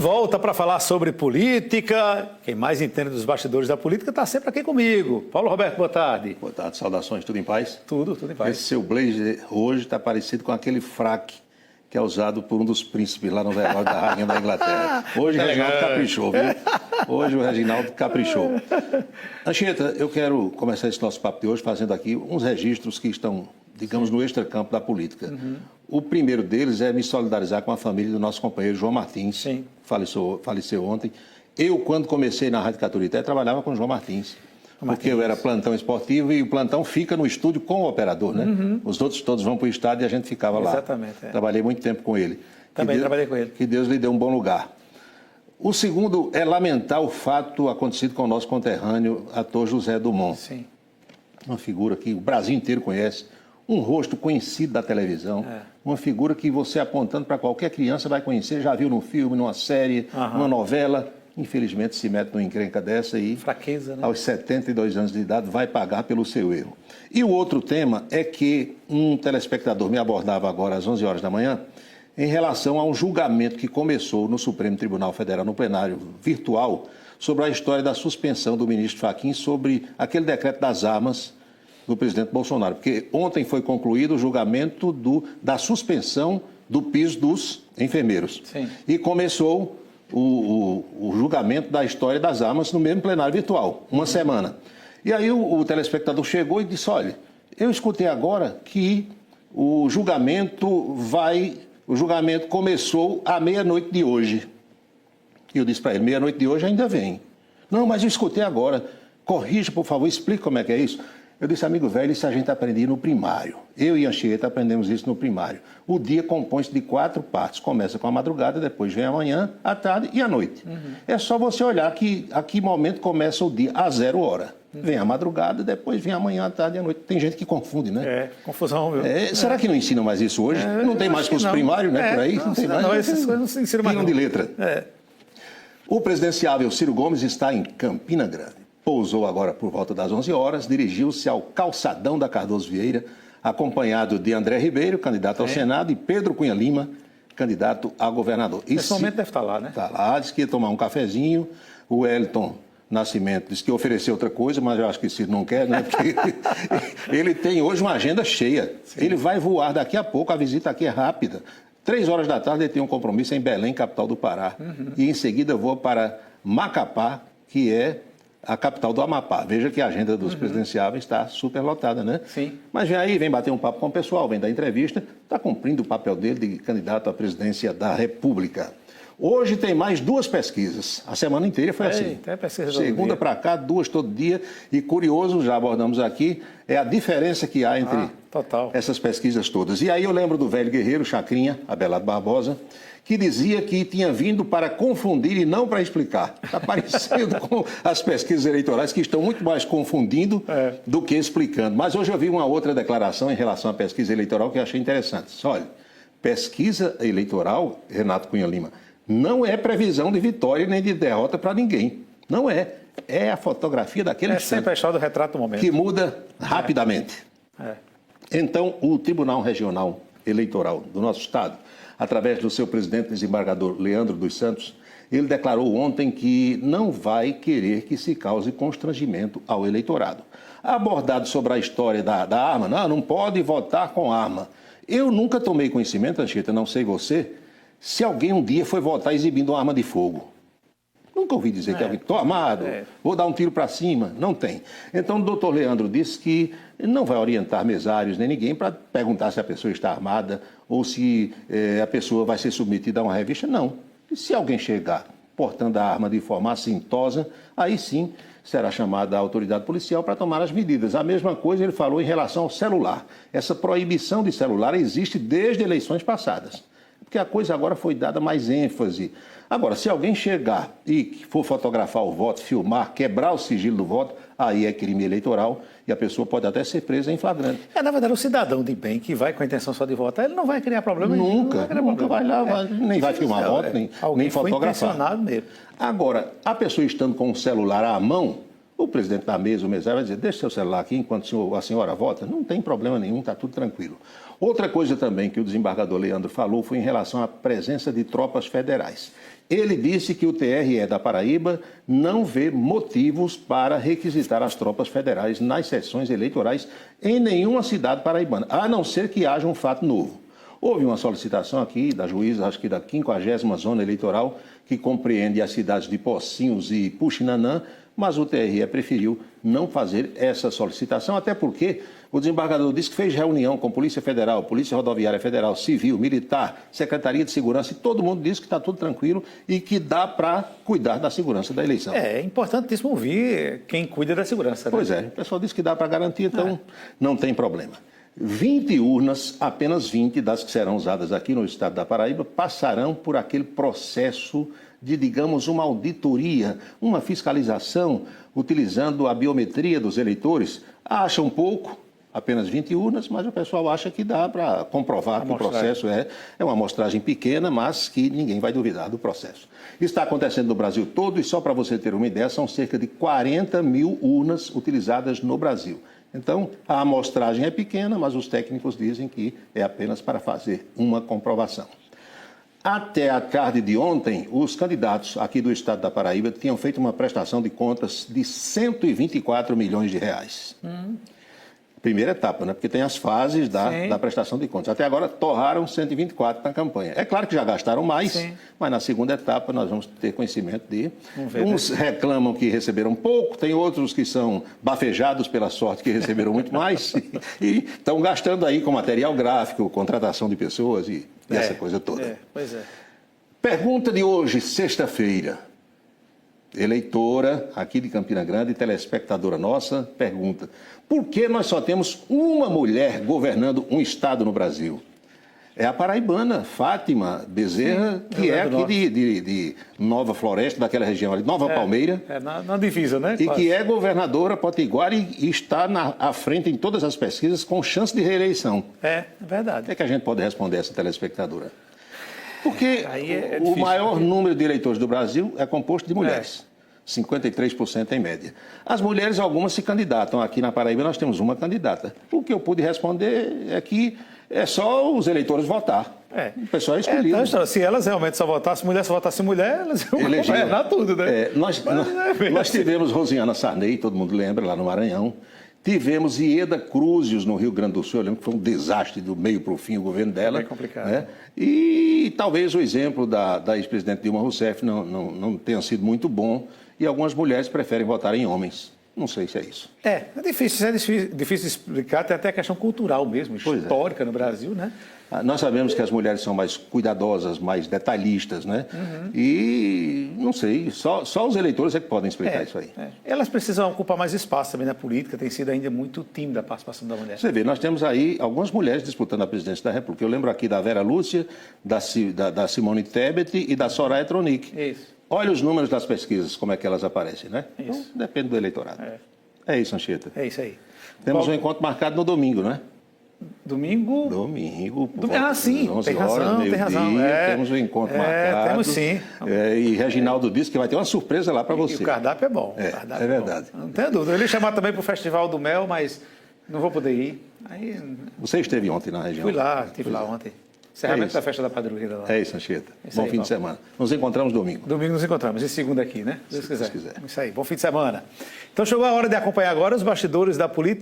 volta para falar sobre política. Quem mais entende dos bastidores da política está sempre aqui comigo. Paulo Roberto, boa tarde. Boa tarde, saudações, tudo em paz? Tudo em paz. Esse seu blazer hoje está parecido com aquele fraque que é usado por um dos príncipes lá no velório da rainha da Inglaterra. Hoje o Reginaldo caprichou, viu? Hoje o Reginaldo caprichou. Anchieta, eu quero começar esse nosso papo de hoje fazendo aqui uns registros que estão, digamos, no extracampo da política. O primeiro deles é me solidarizar com a família do nosso companheiro João Martins, que faleceu ontem. Eu, quando comecei na Rádio Caturité, trabalhava com o João Martins. Porque eu era plantão esportivo e o plantão fica no estúdio com o operador, né? Os outros todos vão para o estádio e a gente ficava lá. Exatamente. Trabalhei muito tempo com ele. Também trabalhei com ele. Que Deus lhe dê um bom lugar. O segundo é lamentar o fato acontecido com o nosso conterrâneo, ator José Dumont. Sim. Uma figura que o Brasil inteiro conhece, um rosto conhecido da televisão, uma figura que você apontando para qualquer criança vai conhecer, já viu num filme, numa série, numa novela. Infelizmente se mete numa encrenca dessa e, fraqueza, né? Aos 72 anos de idade, vai pagar pelo seu erro. E o outro tema é que um telespectador me abordava agora às 11 horas da manhã em relação a um julgamento que começou no Supremo Tribunal Federal, no plenário virtual, sobre a história da suspensão do ministro Fachin sobre aquele decreto das armas do presidente Bolsonaro. Porque ontem foi concluído o julgamento da suspensão do piso dos enfermeiros. Sim. E começou o julgamento da história das armas no mesmo plenário virtual, uma semana. E aí o telespectador chegou e disse, olha, eu escutei agora que o julgamento começou à meia-noite de hoje. E eu disse para ele, meia-noite de hoje ainda vem. Não, mas eu escutei agora. Corrija, por favor, explique como é que é isso. Eu disse, amigo velho, isso a gente aprendia no primário. Eu e Anchieta aprendemos isso no primário. O dia compõe-se de 4 partes. Começa com a madrugada, depois vem a manhã, a tarde e a noite. É só você olhar que a que momento começa o dia, a 0 hora. Vem a madrugada, depois vem a manhã, a tarde e a noite. Tem gente que confunde, né? É, confusão, viu? Será que não ensinam mais isso hoje? Não tem mais curso primário, né? Por aí? Não tem mais. Não, essas coisas não se ensinam mais. Tiram de letra. O presidenciável Ciro Gomes está em Campina Grande. Pousou agora por volta das 11 horas, dirigiu-se ao calçadão da Cardoso Vieira, acompanhado de André Ribeiro, candidato ao Senado, e Pedro Cunha Lima, candidato a governador. Nesse momento deve estar lá, né? Está lá, disse que ia tomar um cafezinho. O Wellington Nascimento disse que ia oferecer outra coisa, mas eu acho que Ciro não quer, né? Porque ele tem hoje uma agenda cheia. Sim. Ele vai voar daqui a pouco, a visita aqui é rápida. 3 horas da tarde ele tem um compromisso em Belém, capital do Pará. E em seguida voa para Macapá, que é a capital do Amapá. Veja que a agenda dos presidenciáveis está super lotada, né? Sim. Mas vem aí, vem bater um papo com o pessoal, vem dar entrevista, está cumprindo o papel dele de candidato à presidência da República. Hoje tem mais 2 pesquisas. A semana inteira foi assim. Segunda para cá, 2 todo dia. E curioso, já abordamos aqui, é a diferença que há entre essas pesquisas todas. E aí eu lembro do velho guerreiro Chacrinha, Abelardo Barbosa, que dizia que tinha vindo para confundir e não para explicar. Está parecendo com as pesquisas eleitorais que estão muito mais confundindo do que explicando. Mas hoje eu vi uma outra declaração em relação à pesquisa eleitoral que eu achei interessante. Olha, pesquisa eleitoral, Renato Cunha Lima, não é previsão de vitória nem de derrota para ninguém. Não é. É a fotografia daquele instante. É sempre a história do retrato do momento. Que muda rapidamente. Então, o Tribunal Regional Eleitoral do nosso Estado, através do seu presidente desembargador Leandro dos Santos, ele declarou ontem que não vai querer que se cause constrangimento ao eleitorado. Abordado sobre a história da arma, não pode votar com arma. Eu nunca tomei conhecimento, Anchieta, não sei você, se alguém um dia foi votar exibindo uma arma de fogo. Nunca ouvi dizer que alguém, estou armado, vou dar um tiro para cima. Não tem. Então o doutor Leandro disse que não vai orientar mesários nem ninguém para perguntar se a pessoa está armada ou se a pessoa vai ser submetida a uma revista. Não. E se alguém chegar portando a arma de forma assintosa, aí sim será chamada a autoridade policial para tomar as medidas. A mesma coisa ele falou em relação ao celular. Essa proibição de celular existe desde eleições passadas. Porque a coisa agora foi dada mais ênfase. Agora, se alguém chegar e for fotografar o voto, filmar, quebrar o sigilo do voto, aí é crime eleitoral e a pessoa pode até ser presa em flagrante. Na verdade, o cidadão de bem que vai com a intenção só de votar, ele não vai criar problema nenhum. Nunca vai lá, nem vai filmar voto, nem fotografar. Foi intencionado mesmo. Agora, a pessoa estando com o celular à mão, O presidente da mesa, o mesário, vai dizer, deixa seu celular aqui enquanto a senhora vota. Não tem problema nenhum, está tudo tranquilo. Outra coisa também que o desembargador Leandro falou foi em relação à presença de tropas federais. Ele disse que o TRE da Paraíba não vê motivos para requisitar as tropas federais nas sessões eleitorais em nenhuma cidade paraibana, a não ser que haja um fato novo. Houve uma solicitação aqui da juíza, acho que da 50ª Zona Eleitoral, que compreende as cidades de Pocinhos e Puxinanã, mas o TRE preferiu não fazer essa solicitação, até porque o desembargador disse que fez reunião com Polícia Federal, Polícia Rodoviária Federal, Civil, Militar, Secretaria de Segurança, e todo mundo disse que está tudo tranquilo e que dá para cuidar da segurança da eleição. É importantíssimo ouvir quem cuida da segurança. Né? Pois é, o pessoal disse que dá para garantir, então não tem problema. 20 urnas, apenas 20 das que serão usadas aqui no estado da Paraíba, passarão por aquele processo de, digamos, uma auditoria, uma fiscalização, utilizando a biometria dos eleitores. Acha um pouco, apenas 20 urnas, mas o pessoal acha que dá para comprovar que o processo é uma amostragem pequena, mas que ninguém vai duvidar do processo. Isso está acontecendo no Brasil todo e, só para você ter uma ideia, são cerca de 40 mil urnas utilizadas no Brasil. Então, a amostragem é pequena, mas os técnicos dizem que é apenas para fazer uma comprovação. Até a tarde de ontem, os candidatos aqui do estado da Paraíba tinham feito uma prestação de contas de 124 milhões de reais. Primeira etapa, né? Porque tem as fases da prestação de contas. Até agora, torraram 124 na campanha. É claro que já gastaram mais, mas na segunda etapa nós vamos ter conhecimento de... Uns reclamam que receberam pouco, tem outros que são bafejados pela sorte que receberam muito mais e estão gastando aí com material gráfico, contratação de pessoas e essa coisa toda. Pois é. Pergunta de hoje, sexta-feira. Eleitora aqui de Campina Grande, telespectadora nossa, pergunta: por que nós só temos uma mulher governando um estado no Brasil? É a paraibana Fátima Bezerra, que é aqui de Nova Floresta, daquela região ali, Nova Palmeira. Na divisa, né? E que é governadora potiguara e está à frente em todas as pesquisas com chance de reeleição. É verdade. O que é que a gente pode responder a essa telespectadora? Porque difícil, o maior número de eleitores do Brasil é composto de mulheres. 53% em média. As mulheres, algumas se candidatam. Aqui na Paraíba nós temos uma candidata. O que eu pude responder é que é só os eleitores votar. O pessoal é escolhido. Então, se elas realmente só votassem mulher, se votasse mulher, elas iam governar tudo, né? Nós tivemos Rosiana Sarney, todo mundo lembra, lá no Maranhão. Tivemos Ieda Cruzius no Rio Grande do Sul, eu lembro que foi um desastre do meio para o fim o governo dela. Bem complicado. Né? E talvez o exemplo da ex-presidente Dilma Rousseff não tenha sido muito bom e algumas mulheres preferem votar em homens. Não sei se é isso. É difícil de explicar, tem até a questão cultural mesmo, histórica no Brasil, né? Nós sabemos que as mulheres são mais cuidadosas, mais detalhistas, né? E, não sei, só os eleitores é que podem explicar isso aí. Elas precisam ocupar mais espaço também na política, tem sido ainda muito tímida a participação da mulher. Você vê, nós temos aí algumas mulheres disputando a presidência da República. Eu lembro aqui da Vera Lúcia, da Simone Tebet e da Soraya Tronic. Isso. Olha os números das pesquisas, como é que elas aparecem, né? Isso. Então, depende do eleitorado. É isso, Anchieta. É isso aí. Temos um encontro marcado no domingo, né? Domingo? Domingo. Sim, 11 tem razão, horas, tem razão. Temos um encontro marcado. Temos sim. E Reginaldo disse que vai ter uma surpresa lá para você. E o cardápio é bom. É verdade. Não tenho dúvida. Eu ia chamar também para o Festival do Mel, mas não vou poder ir. Aí... Você esteve ontem na região? Estive lá ontem. Encerramento da festa da padroeira lá. É isso, Anchieta. Bom fim de semana. Nos encontramos domingo. Domingo nos encontramos. E segunda aqui, né? Se Deus quiser. quiser. Isso aí. Bom fim de semana. Então chegou a hora de acompanhar agora os bastidores da política.